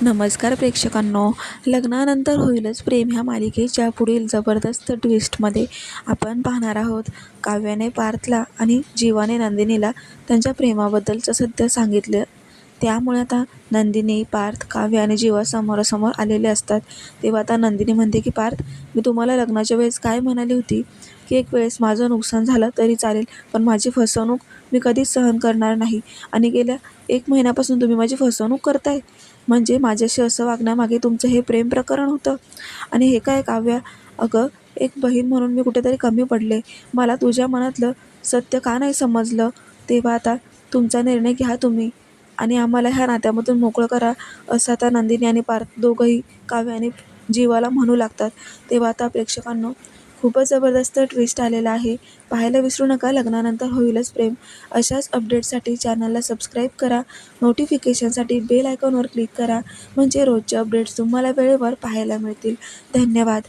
नमस्कार प्रेक्षकांनो. लग्नानंतर होईलच प्रेम ह्या मालिकेच्या पुढील जबरदस्त ट्विस्टमध्ये आपण पाहणार आहोत. काव्याने पार्थला आणि जीवाने नंदिनीला त्यांच्या प्रेमाबद्दलचं सत्य सांगितलं. त्यामुळे आता नंदिनी, पार्थ, काव्य आणि जीवा समोरासमोर आलेले असतात. तेव्हा आता नंदिनी म्हणते की पार्थ, मी तुम्हाला लग्नाच्या वेळेस काय म्हणाली होती की एक वेळेस माझं नुकसान झालं तरी चालेल, पण माझी फसवणूक मी कधीच सहन करणार नाही. आणि गेल्या 1 महिन्यापासून तुम्ही माझी फसवणूक करताय. म्हणजे माझ्याशी असं वागण्यामागे तुमचं हे प्रेम प्रकरण होतं. आणि हे काय काव्या, अगं एक बहीण म्हणून मी कुठेतरी कमी पडले. मला तुझ्या मनातलं सत्य का नाही समजलं. तेव्हा आता तुमचा निर्णय घ्या तुम्ही आणि आम्हाला ह्या नात्यामधून मोकळं करा, असं आता नंदिनी आणि पार्थ दोघंही काव्य आणि जीवाला म्हणू लागतात. तेव्हा आता प्रेक्षकांनो, खूपच जबरदस्त ट्विस्ट आलेला आहे. पाहायला विसरू नका लग्नानंतर होईलच प्रेम. अशाच अपडेट्ससाठी चॅनलला सबस्क्राईब करा. नोटिफिकेशनसाठी बेल आयकॉनवर क्लिक करा, म्हणजे रोजचे अपडेट्स तुम्हाला वेळेवर पाहायला मिळतील. धन्यवाद.